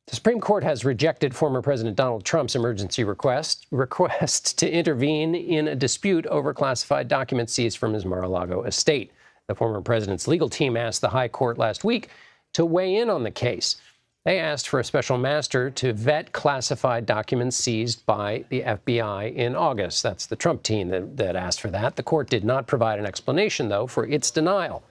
The Supreme Court has rejected former President Donald Trump's emergency request to intervene in a dispute over classified documents seized from his Mar-a-Lago estate. The former president's legal team asked the High Court last week to weigh in on the case. They asked for a special master to vet classified documents seized by the FBI in August. That's the Trump team that asked for that. The court did not provide an explanation, though, for its denial.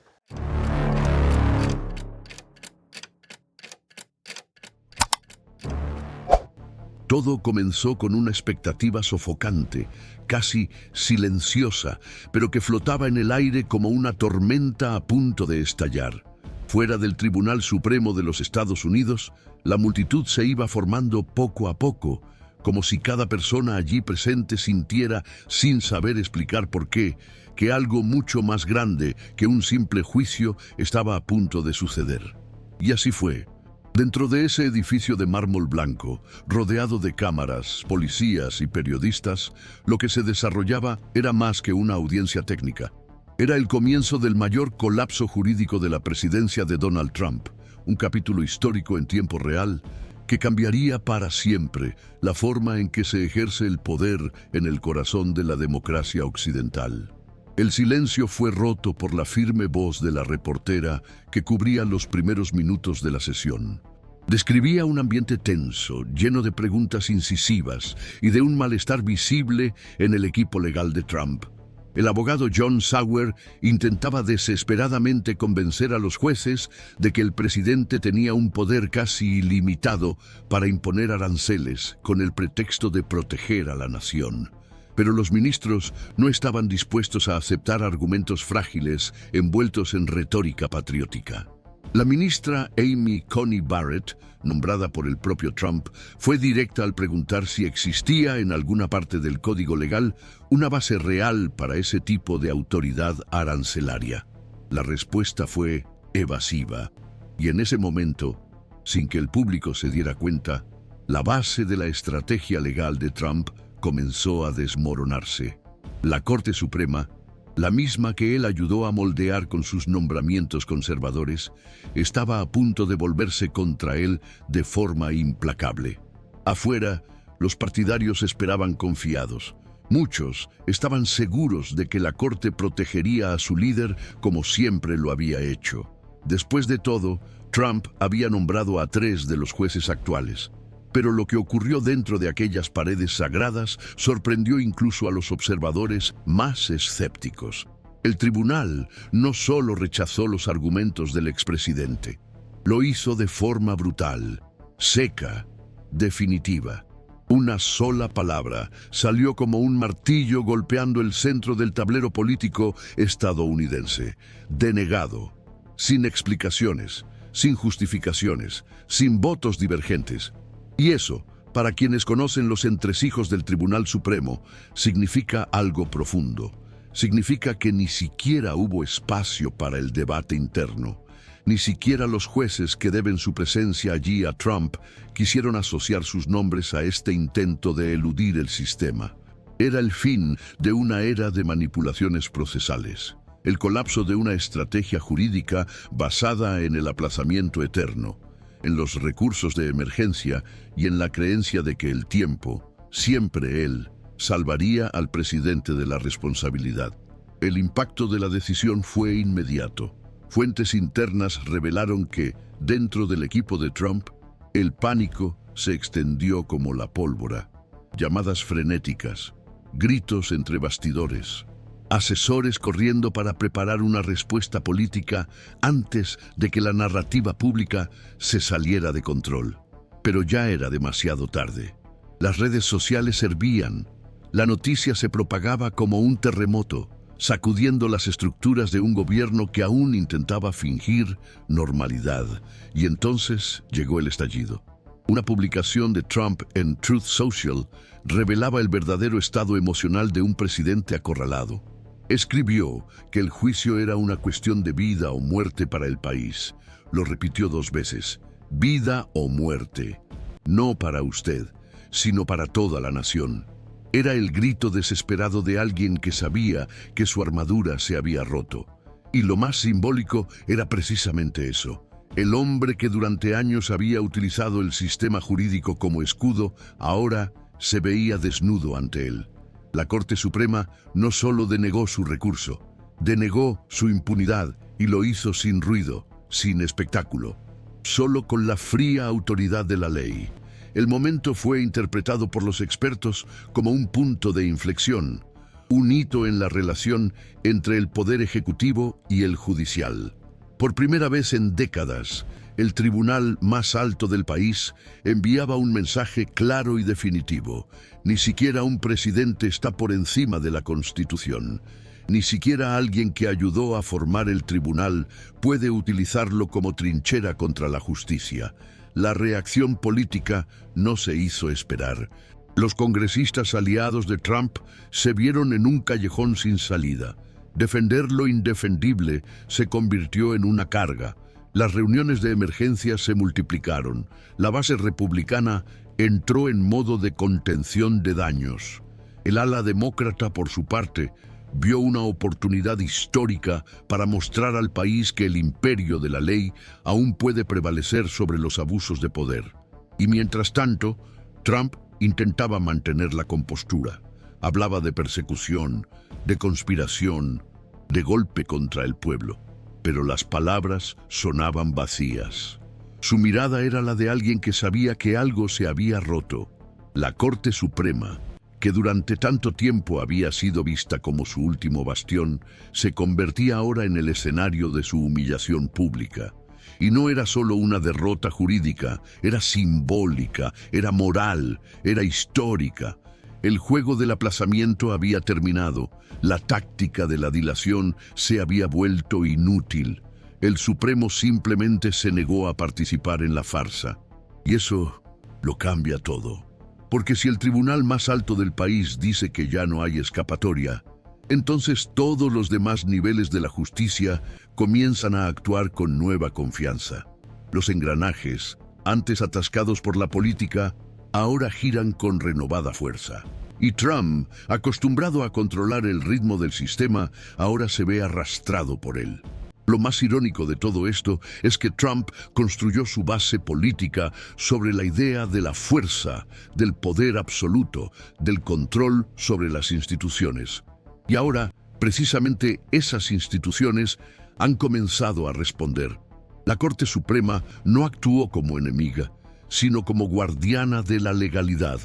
Todo comenzó con una expectativa sofocante, casi silenciosa, pero que flotaba en el aire como una tormenta a punto de estallar. Fuera del Tribunal Supremo de los Estados Unidos, la multitud se iba formando poco a poco, como si cada persona allí presente sintiera, sin saber explicar por qué, que algo mucho más grande que un simple juicio estaba a punto de suceder. Y así fue. Dentro de ese edificio de mármol blanco, rodeado de cámaras, policías y periodistas, lo que se desarrollaba era más que una audiencia técnica. Era el comienzo del mayor colapso jurídico de la presidencia de Donald Trump, un capítulo histórico en tiempo real que cambiaría para siempre la forma en que se ejerce el poder en el corazón de la democracia occidental. El silencio fue roto por la firme voz de la reportera que cubría los primeros minutos de la sesión. Describía un ambiente tenso, lleno de preguntas incisivas y de un malestar visible en el equipo legal de Trump. El abogado John Sauer intentaba desesperadamente convencer a los jueces de que el presidente tenía un poder casi ilimitado para imponer aranceles con el pretexto de proteger a la nación. Pero los ministros no estaban dispuestos a aceptar argumentos frágiles envueltos en retórica patriótica. La ministra Amy Coney Barrett, nombrada por el propio Trump, fue directa al preguntar si existía en alguna parte del código legal una base real para ese tipo de autoridad arancelaria. La respuesta fue evasiva, y en ese momento, sin que el público se diera cuenta, la base de la estrategia legal de Trump comenzó a desmoronarse. La Corte Suprema, la misma que él ayudó a moldear con sus nombramientos conservadores, estaba a punto de volverse contra él de forma implacable. Afuera, los partidarios esperaban confiados. Muchos estaban seguros de que la Corte protegería a su líder como siempre lo había hecho. Después de todo, Trump había nombrado a 3 de los jueces actuales. Pero lo que ocurrió dentro de aquellas paredes sagradas sorprendió incluso a los observadores más escépticos. El tribunal no solo rechazó los argumentos del expresidente, lo hizo de forma brutal, seca, definitiva. Una sola palabra salió como un martillo golpeando el centro del tablero político estadounidense: denegado, sin explicaciones, sin justificaciones, sin votos divergentes. Y eso, para quienes conocen los entresijos del Tribunal Supremo, significa algo profundo. Significa que ni siquiera hubo espacio para el debate interno. Ni siquiera los jueces que deben su presencia allí a Trump quisieron asociar sus nombres a este intento de eludir el sistema. Era el fin de una era de manipulaciones procesales. El colapso de una estrategia jurídica basada en el aplazamiento eterno, en los recursos de emergencia y en la creencia de que el tiempo, siempre él, salvaría al presidente de la responsabilidad. El impacto de la decisión fue inmediato. Fuentes internas revelaron que, dentro del equipo de Trump, el pánico se extendió como la pólvora. Llamadas frenéticas, gritos entre bastidores, asesores corriendo para preparar una respuesta política antes de que la narrativa pública se saliera de control. Pero ya era demasiado tarde. Las redes sociales hervían. La noticia se propagaba como un terremoto, sacudiendo las estructuras de un gobierno que aún intentaba fingir normalidad. Y entonces llegó el estallido. Una publicación de Trump en Truth Social revelaba el verdadero estado emocional de un presidente acorralado. Escribió que el juicio era una cuestión de vida o muerte para el país. Lo repitió 2 veces. Vida o muerte. No para usted, sino para toda la nación. Era el grito desesperado de alguien que sabía que su armadura se había roto. Y lo más simbólico era precisamente eso. El hombre que durante años había utilizado el sistema jurídico como escudo, ahora se veía desnudo ante él. La Corte Suprema no solo denegó su recurso, denegó su impunidad y lo hizo sin ruido, sin espectáculo, solo con la fría autoridad de la ley. El momento fue interpretado por los expertos como un punto de inflexión, un hito en la relación entre el poder ejecutivo y el judicial. Por primera vez en décadas, el tribunal más alto del país enviaba un mensaje claro y definitivo. Ni siquiera un presidente está por encima de la Constitución. Ni siquiera alguien que ayudó a formar el tribunal puede utilizarlo como trinchera contra la justicia. La reacción política no se hizo esperar. Los congresistas aliados de Trump se vieron en un callejón sin salida. Defender lo indefendible se convirtió en una carga. Las reuniones de emergencia se multiplicaron. La base republicana entró en modo de contención de daños. El ala demócrata, por su parte, vio una oportunidad histórica para mostrar al país que el imperio de la ley aún puede prevalecer sobre los abusos de poder. Y mientras tanto, Trump intentaba mantener la compostura. Hablaba de persecución, de conspiración, de golpe contra el pueblo, pero las palabras sonaban vacías. Su mirada era la de alguien que sabía que algo se había roto. La Corte Suprema, que durante tanto tiempo había sido vista como su último bastión, se convertía ahora en el escenario de su humillación pública. Y no era solo una derrota jurídica, era simbólica, era moral, era histórica. El juego del aplazamiento había terminado, la táctica de la dilación se había vuelto inútil. El Supremo simplemente se negó a participar en la farsa. Y eso lo cambia todo. Porque si el tribunal más alto del país dice que ya no hay escapatoria, entonces todos los demás niveles de la justicia comienzan a actuar con nueva confianza. Los engranajes, antes atascados por la política, ahora giran con renovada fuerza. Y Trump, acostumbrado a controlar el ritmo del sistema, ahora se ve arrastrado por él. Lo más irónico de todo esto es que Trump construyó su base política sobre la idea de la fuerza, del poder absoluto, del control sobre las instituciones. Y ahora, precisamente esas instituciones han comenzado a responder. La Corte Suprema no actuó como enemiga, sino como guardiana de la legalidad.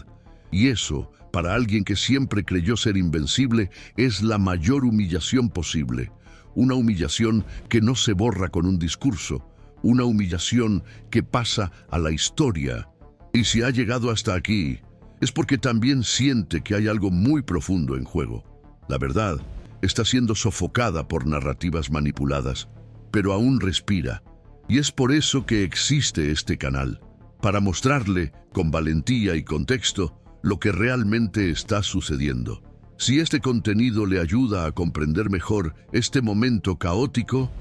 Y eso, para alguien que siempre creyó ser invencible, es la mayor humillación posible. Una humillación que no se borra con un discurso, una humillación que pasa a la historia. Y si ha llegado hasta aquí, es porque también siente que hay algo muy profundo en juego. La verdad está siendo sofocada por narrativas manipuladas, pero aún respira. Y es por eso que existe este canal, para mostrarle, con valentía y contexto, lo que realmente está sucediendo. Si este contenido le ayuda a comprender mejor este momento caótico,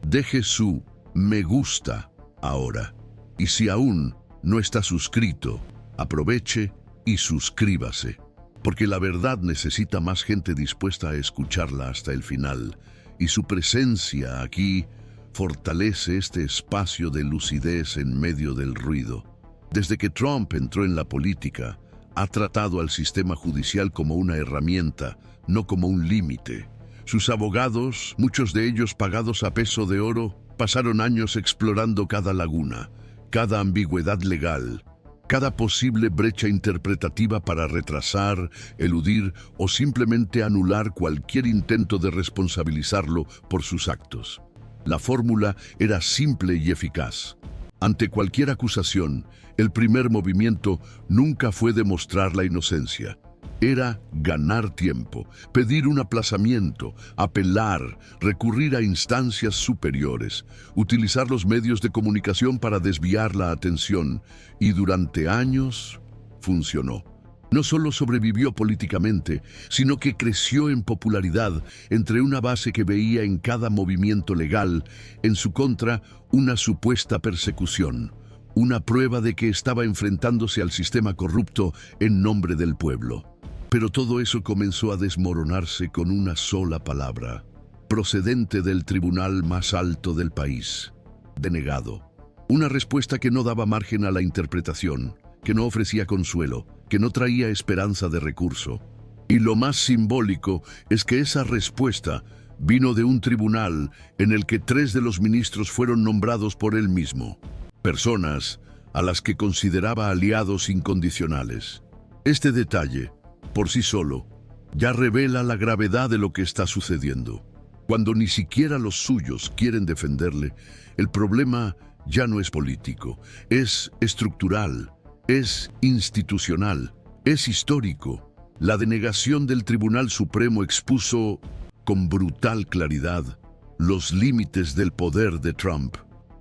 deje su me gusta ahora. Y si aún no está suscrito, aproveche y suscríbase. Porque la verdad necesita más gente dispuesta a escucharla hasta el final, y su presencia aquí fortalece este espacio de lucidez en medio del ruido. Desde que Trump entró en la política, ha tratado al sistema judicial como una herramienta, no como un límite. Sus abogados, muchos de ellos pagados a peso de oro, pasaron años explorando cada laguna, cada ambigüedad legal, cada posible brecha interpretativa para retrasar, eludir o simplemente anular cualquier intento de responsabilizarlo por sus actos. La fórmula era simple y eficaz. Ante cualquier acusación, el primer movimiento nunca fue demostrar la inocencia. Era ganar tiempo, pedir un aplazamiento, apelar, recurrir a instancias superiores, utilizar los medios de comunicación para desviar la atención, y durante años funcionó. No solo sobrevivió políticamente, sino que creció en popularidad entre una base que veía en cada movimiento legal, en su contra, una supuesta persecución, una prueba de que estaba enfrentándose al sistema corrupto en nombre del pueblo. Pero todo eso comenzó a desmoronarse con una sola palabra, procedente del tribunal más alto del país: denegado. Una respuesta que no daba margen a la interpretación, que no ofrecía consuelo, que no traía esperanza de recurso. Y lo más simbólico es que esa respuesta vino de un tribunal en el que 3 de los ministros fueron nombrados por él mismo, personas a las que consideraba aliados incondicionales. Este detalle, por sí solo, ya revela la gravedad de lo que está sucediendo. Cuando ni siquiera los suyos quieren defenderle, el problema ya no es político, es estructural, es institucional, es histórico. La denegación del Tribunal Supremo expuso con brutal claridad los límites del poder de Trump.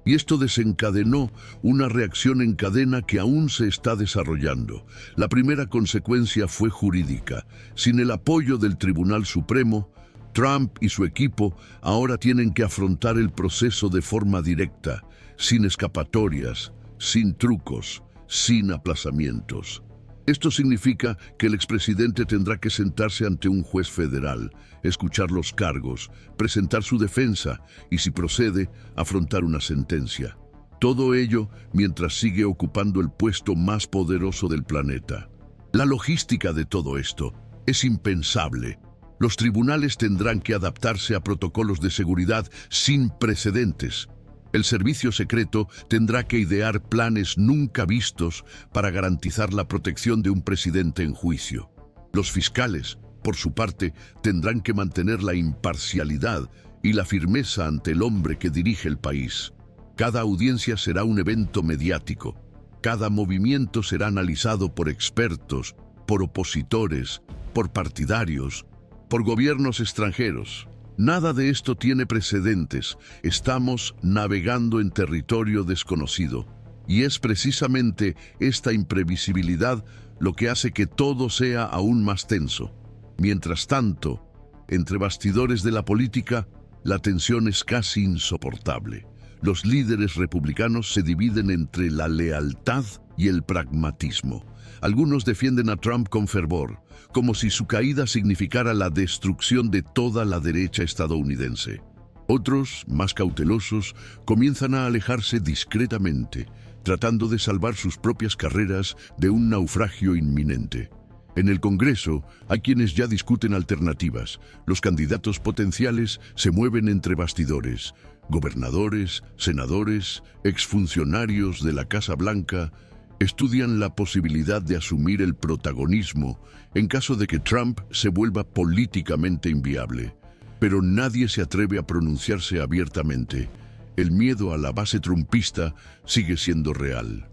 Y esto desencadenó una reacción en cadena que aún se está desarrollando. La primera consecuencia fue jurídica. Sin el apoyo del Tribunal Supremo, Trump y su equipo ahora tienen que afrontar el proceso de forma directa, sin escapatorias, sin trucos, sin aplazamientos. Esto significa que el expresidente tendrá que sentarse ante un juez federal, escuchar los cargos, presentar su defensa y, si procede, afrontar una sentencia. Todo ello mientras sigue ocupando el puesto más poderoso del planeta. La logística de todo esto es impensable. Los tribunales tendrán que adaptarse a protocolos de seguridad sin precedentes. El servicio secreto tendrá que idear planes nunca vistos para garantizar la protección de un presidente en juicio. Los fiscales, por su parte, tendrán que mantener la imparcialidad y la firmeza ante el hombre que dirige el país. Cada audiencia será un evento mediático. Cada movimiento será analizado por expertos, por opositores, por partidarios, por gobiernos extranjeros. Nada de esto tiene precedentes. Estamos navegando en territorio desconocido. Y es precisamente esta imprevisibilidad lo que hace que todo sea aún más tenso. Mientras tanto, entre bastidores de la política, la tensión es casi insoportable. Los líderes republicanos se dividen entre la lealtad y el pragmatismo. Algunos defienden a Trump con fervor, como si su caída significara la destrucción de toda la derecha estadounidense. Otros, más cautelosos, comienzan a alejarse discretamente, tratando de salvar sus propias carreras de un naufragio inminente. En el Congreso hay quienes ya discuten alternativas. Los candidatos potenciales se mueven entre bastidores. Gobernadores, senadores, exfuncionarios de la Casa Blanca estudian la posibilidad de asumir el protagonismo en caso de que Trump se vuelva políticamente inviable. Pero nadie se atreve a pronunciarse abiertamente. El miedo a la base trumpista sigue siendo real.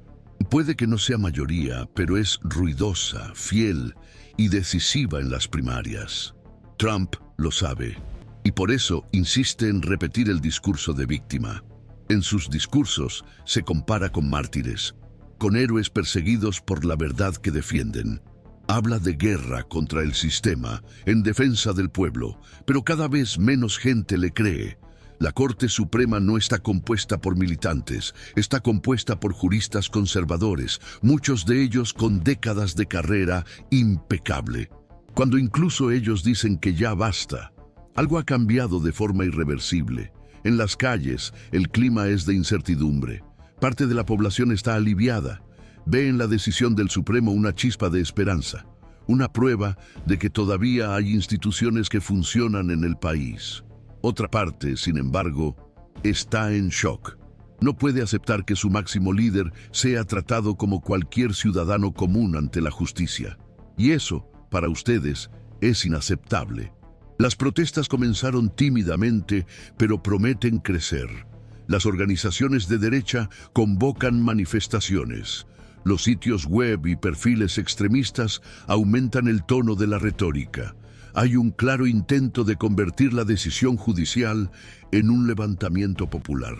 Puede que no sea mayoría, pero es ruidosa, fiel y decisiva en las primarias. Trump lo sabe, y por eso insiste en repetir el discurso de víctima. En sus discursos se compara con mártires, con héroes perseguidos por la verdad que defienden. Habla de guerra contra el sistema, en defensa del pueblo, pero cada vez menos gente le cree. La Corte Suprema no está compuesta por militantes, está compuesta por juristas conservadores, muchos de ellos con décadas de carrera impecable. Cuando incluso ellos dicen que ya basta, algo ha cambiado de forma irreversible. En las calles, el clima es de incertidumbre. Parte de la población está aliviada. Ve en la decisión del Supremo una chispa de esperanza, una prueba de que todavía hay instituciones que funcionan en el país. Otra parte, sin embargo, está en shock. No puede aceptar que su máximo líder sea tratado como cualquier ciudadano común ante la justicia. Y eso, para ustedes, es inaceptable. Las protestas comenzaron tímidamente, pero prometen crecer. Las organizaciones de derecha convocan manifestaciones. Los sitios web y perfiles extremistas aumentan el tono de la retórica. Hay un claro intento de convertir la decisión judicial en un levantamiento popular.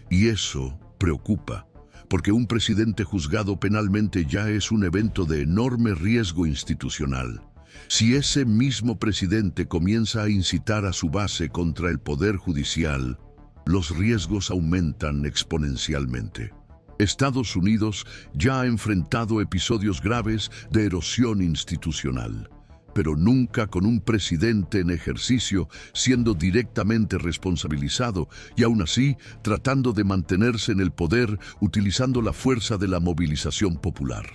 Y eso preocupa, porque un presidente juzgado penalmente ya es un evento de enorme riesgo institucional. Si ese mismo presidente comienza a incitar a su base contra el poder judicial, los riesgos aumentan exponencialmente. Estados Unidos ya ha enfrentado episodios graves de erosión institucional. pero nunca con un presidente en ejercicio siendo directamente responsabilizado y aún así tratando de mantenerse en el poder utilizando la fuerza de la movilización popular.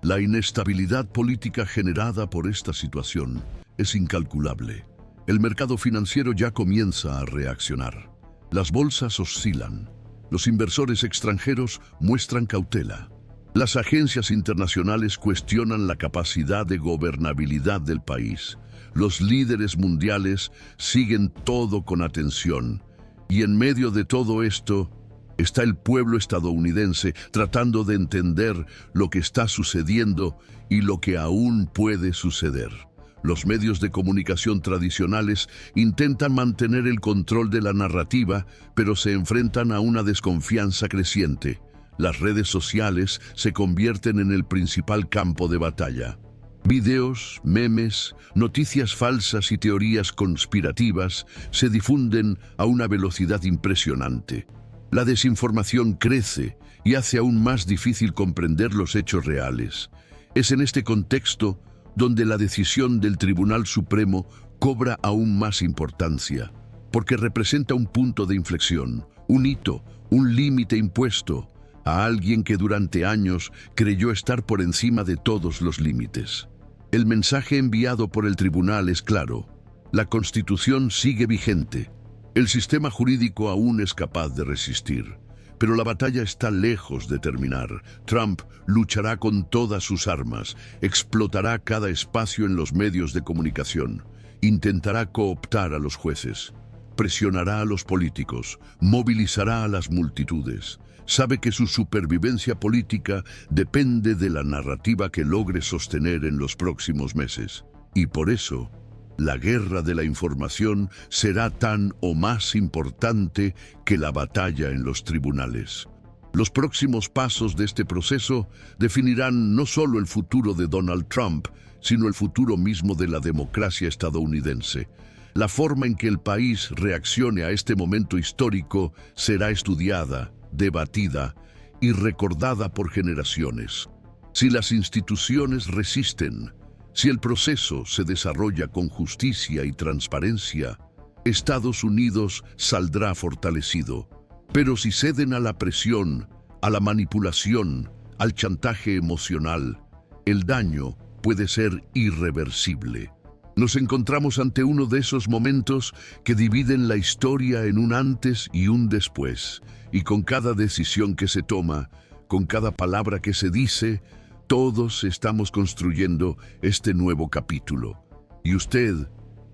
La inestabilidad política generada por esta situación es incalculable. El mercado financiero ya comienza a reaccionar. Las bolsas oscilan. Los inversores extranjeros muestran cautela. Las agencias internacionales cuestionan la capacidad de gobernabilidad del país. Los líderes mundiales siguen todo con atención. Y en medio de todo esto está el pueblo estadounidense tratando de entender lo que está sucediendo y lo que aún puede suceder. Los medios de comunicación tradicionales intentan mantener el control de la narrativa, pero se enfrentan a una desconfianza creciente. Las redes sociales se convierten en el principal campo de batalla. Videos, memes, noticias falsas y teorías conspirativas se difunden a una velocidad impresionante. La desinformación crece y hace aún más difícil comprender los hechos reales. Es en este contexto donde la decisión del Tribunal Supremo cobra aún más importancia, porque representa un punto de inflexión, un hito, un límite impuesto a alguien que durante años creyó estar por encima de todos los límites. El mensaje enviado por el tribunal es claro: la Constitución sigue vigente. El sistema jurídico aún es capaz de resistir, pero la batalla está lejos de terminar. Trump luchará con todas sus armas, explotará cada espacio en los medios de comunicación, intentará cooptar a los jueces, presionará a los políticos, movilizará a las multitudes. Sabe que su supervivencia política depende de la narrativa que logre sostener en los próximos meses. Y por eso, la guerra de la información será tan o más importante que la batalla en los tribunales. Los próximos pasos de este proceso definirán no solo el futuro de Donald Trump, sino el futuro mismo de la democracia estadounidense. La forma en que el país reaccione a este momento histórico será estudiada, debatida y recordada por generaciones. Si las instituciones resisten, si el proceso se desarrolla con justicia y transparencia, Estados Unidos saldrá fortalecido. Pero si ceden a la presión, a la manipulación, al chantaje emocional, el daño puede ser irreversible. Nos encontramos ante uno de esos momentos que dividen la historia en un antes y un después, y con cada decisión que se toma, con cada palabra que se dice, todos estamos construyendo este nuevo capítulo. Y usted,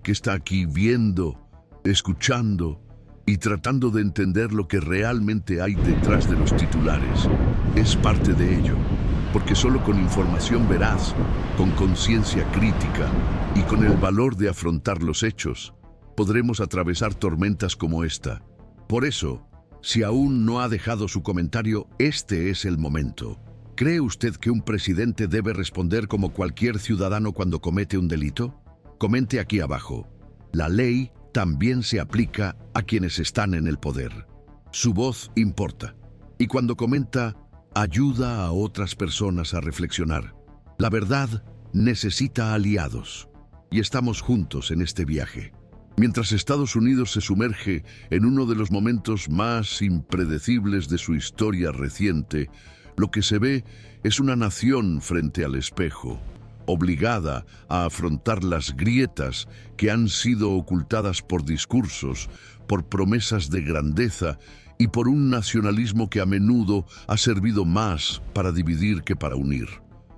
que está aquí viendo, escuchando y tratando de entender lo que realmente hay detrás de los titulares, es parte de ello. Porque solo con información veraz, con conciencia crítica y con el valor de afrontar los hechos, podremos atravesar tormentas como esta. Por eso, si aún no ha dejado su comentario, este es el momento. ¿Cree usted que un presidente debe responder como cualquier ciudadano cuando comete un delito? Comente aquí abajo. La ley también se aplica a quienes están en el poder. Su voz importa. Y cuando comenta, ayuda a otras personas a reflexionar. La verdad necesita aliados. Y estamos juntos en este viaje. Mientras Estados Unidos se sumerge en uno de los momentos más impredecibles de su historia reciente, lo que se ve es una nación frente al espejo, obligada a afrontar las grietas que han sido ocultadas por discursos, por promesas de grandeza y por un nacionalismo que a menudo ha servido más para dividir que para unir.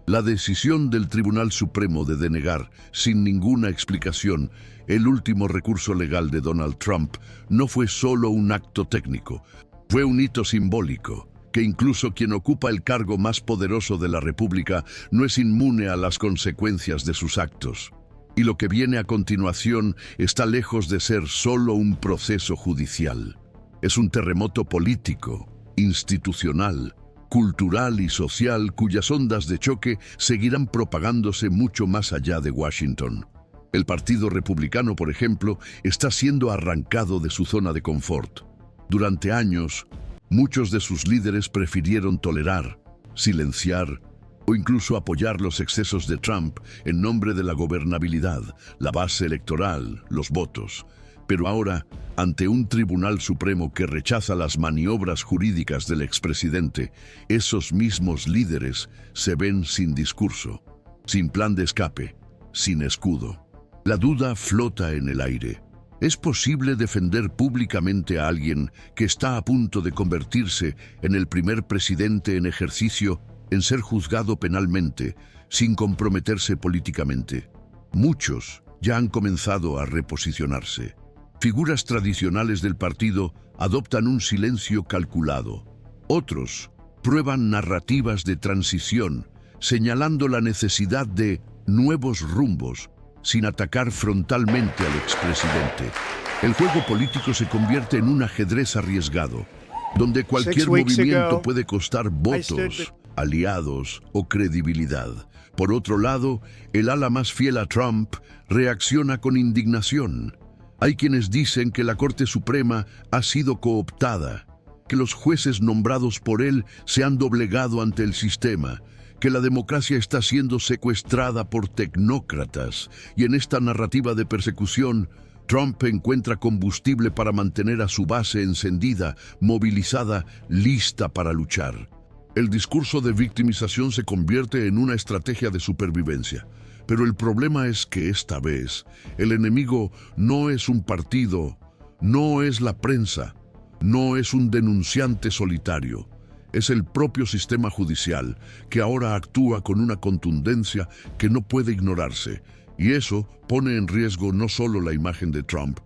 La decisión del Tribunal Supremo de denegar, sin ninguna explicación, el último recurso legal de Donald Trump no fue solo un acto técnico, fue un hito simbólico, que incluso quien ocupa el cargo más poderoso de la República no es inmune a las consecuencias de sus actos. Y lo que viene a continuación está lejos de ser solo un proceso judicial. Es un terremoto político, institucional, cultural y social cuyas ondas de choque seguirán propagándose mucho más allá de Washington. El Partido Republicano, por ejemplo, está siendo arrancado de su zona de confort. Durante años, muchos de sus líderes prefirieron tolerar, silenciar o incluso apoyar los excesos de Trump en nombre de la gobernabilidad, la base electoral, los votos. Pero ahora, ante un Tribunal Supremo que rechaza las maniobras jurídicas del expresidente, esos mismos líderes se ven sin discurso, sin plan de escape, sin escudo. La duda flota en el aire. ¿Es posible defender públicamente a alguien que está a punto de convertirse en el primer presidente en ejercicio en ser juzgado penalmente, sin comprometerse políticamente? Muchos ya han comenzado a reposicionarse. Figuras tradicionales del partido adoptan un silencio calculado. Otros prueban narrativas de transición, señalando la necesidad de nuevos rumbos, sin atacar frontalmente al expresidente. El juego político se convierte en un ajedrez arriesgado, donde cualquier movimiento puede costar votos, aliados o credibilidad. Por otro lado, el ala más fiel a Trump reacciona con indignación. Hay quienes dicen que la Corte Suprema ha sido cooptada, que los jueces nombrados por él se han doblegado ante el sistema, que la democracia está siendo secuestrada por tecnócratas, y en esta narrativa de persecución, Trump encuentra combustible para mantener a su base encendida, movilizada, lista para luchar. El discurso de victimización se convierte en una estrategia de supervivencia. Pero el problema es que esta vez el enemigo no es un partido, no es la prensa, no es un denunciante solitario. Es el propio sistema judicial, que ahora actúa con una contundencia que no puede ignorarse. Y eso pone en riesgo no solo la imagen de Trump,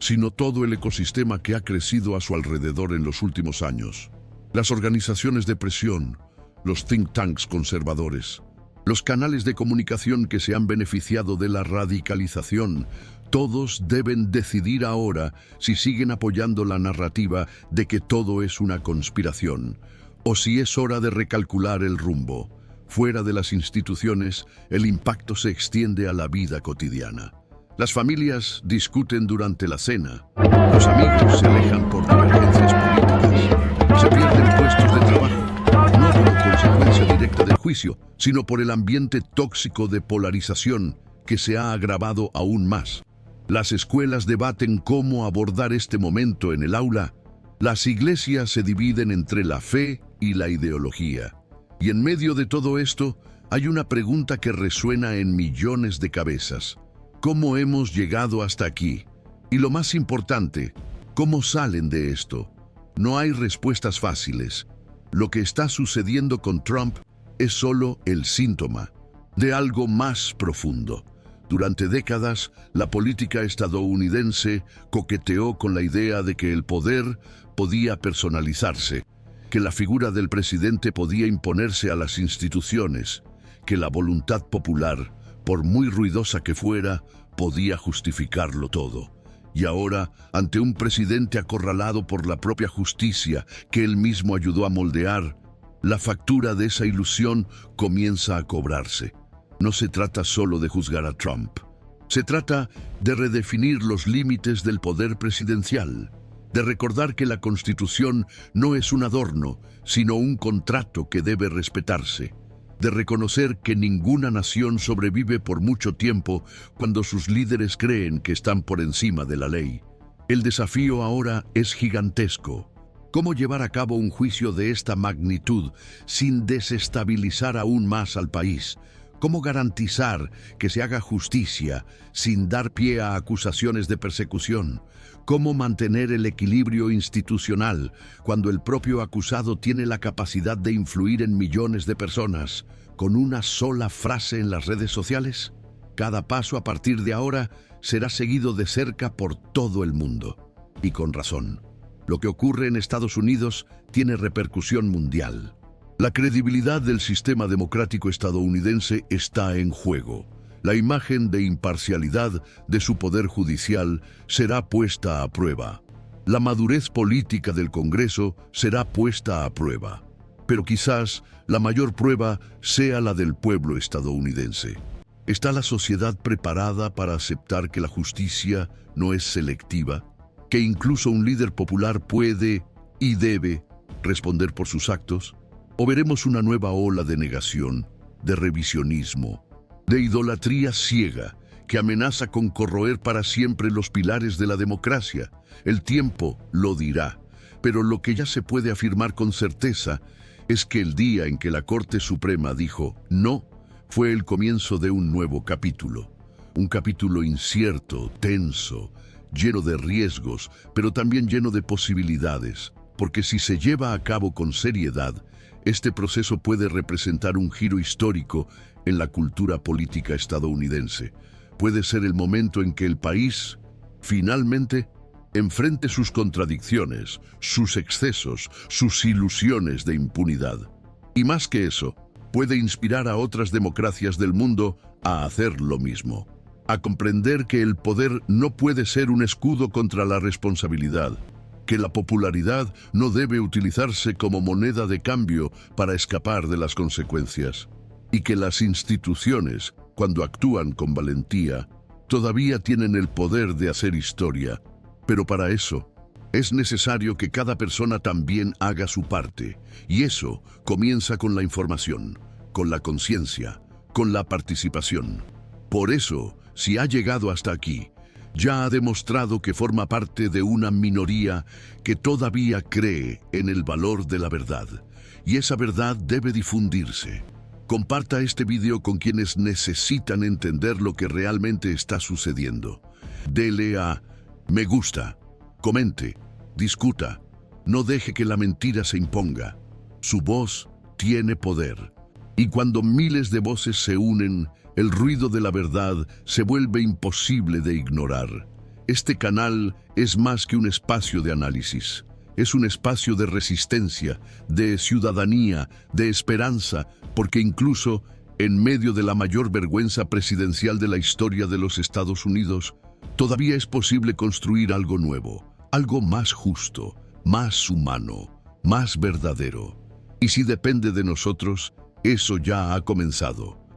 sino todo el ecosistema que ha crecido a su alrededor en los últimos años. Las organizaciones de presión, los think tanks conservadores, los canales de comunicación que se han beneficiado de la radicalización, todos deben decidir ahora si siguen apoyando la narrativa de que todo es una conspiración, o si es hora de recalcular el rumbo. Fuera de las instituciones, el impacto se extiende a la vida cotidiana. Las familias discuten durante la cena, los amigos se alejan por divergencias políticas, se pierden puestos de trabajo, no como consecuencia directa del juicio, sino por el ambiente tóxico de polarización que se ha agravado aún más. Las escuelas debaten cómo abordar este momento en el aula. Las iglesias se dividen entre la fe y la ideología. Y en medio de todo esto, hay una pregunta que resuena en millones de cabezas. ¿Cómo hemos llegado hasta aquí? Y lo más importante, ¿cómo salen de esto? No hay respuestas fáciles. Lo que está sucediendo con Trump es solo el síntoma de algo más profundo. Durante décadas, la política estadounidense coqueteó con la idea de que el poder podía personalizarse, que la figura del presidente podía imponerse a las instituciones, que la voluntad popular, por muy ruidosa que fuera, podía justificarlo todo. Y ahora, ante un presidente acorralado por la propia justicia que él mismo ayudó a moldear, la factura de esa ilusión comienza a cobrarse. No se trata solo de juzgar a Trump. Se trata de redefinir los límites del poder presidencial, de recordar que la Constitución no es un adorno, sino un contrato que debe respetarse, de reconocer que ninguna nación sobrevive por mucho tiempo cuando sus líderes creen que están por encima de la ley. El desafío ahora es gigantesco. ¿Cómo llevar a cabo un juicio de esta magnitud sin desestabilizar aún más al país? ¿Cómo garantizar que se haga justicia sin dar pie a acusaciones de persecución? ¿Cómo mantener el equilibrio institucional cuando el propio acusado tiene la capacidad de influir en millones de personas con una sola frase en las redes sociales? Cada paso a partir de ahora será seguido de cerca por todo el mundo. Y con razón. Lo que ocurre en Estados Unidos tiene repercusión mundial. La credibilidad del sistema democrático estadounidense está en juego. La imagen de imparcialidad de su poder judicial será puesta a prueba. La madurez política del Congreso será puesta a prueba. Pero quizás la mayor prueba sea la del pueblo estadounidense. ¿Está la sociedad preparada para aceptar que la justicia no es selectiva? ¿Que incluso un líder popular puede y debe responder por sus actos? ¿O veremos una nueva ola de negación, de revisionismo, de idolatría ciega que amenaza con corroer para siempre los pilares de la democracia. El tiempo lo dirá, pero lo que ya se puede afirmar con certeza es que el día en que la Corte Suprema dijo no fue el comienzo de un nuevo capítulo. Un capítulo incierto, tenso, lleno de riesgos, pero también lleno de posibilidades, porque si se lleva a cabo con seriedad, este proceso puede representar un giro histórico en la cultura política estadounidense. Puede ser el momento en que el país, finalmente, enfrente sus contradicciones, sus excesos, sus ilusiones de impunidad. Y más que eso, puede inspirar a otras democracias del mundo a hacer lo mismo, a comprender que el poder no puede ser un escudo contra la responsabilidad, que la popularidad no debe utilizarse como moneda de cambio para escapar de las consecuencias, y que las instituciones, cuando actúan con valentía, todavía tienen el poder de hacer historia. Pero para eso, es necesario que cada persona también haga su parte, y eso comienza con la información, con la conciencia, con la participación. Por eso, si ha llegado hasta aquí, ya ha demostrado que forma parte de una minoría que todavía cree en el valor de la verdad, y esa verdad debe difundirse. Comparta este video con quienes necesitan entender lo que realmente está sucediendo. Dele a me gusta, comente, discuta, no deje que la mentira se imponga. Su voz tiene poder. Y cuando miles de voces se unen, el ruido de la verdad se vuelve imposible de ignorar. Este canal es más que un espacio de análisis. Es un espacio de resistencia, de ciudadanía, de esperanza, porque incluso en medio de la mayor vergüenza presidencial de la historia de los Estados Unidos, todavía es posible construir algo nuevo, algo más justo, más humano, más verdadero. Y si depende de nosotros, eso ya ha comenzado.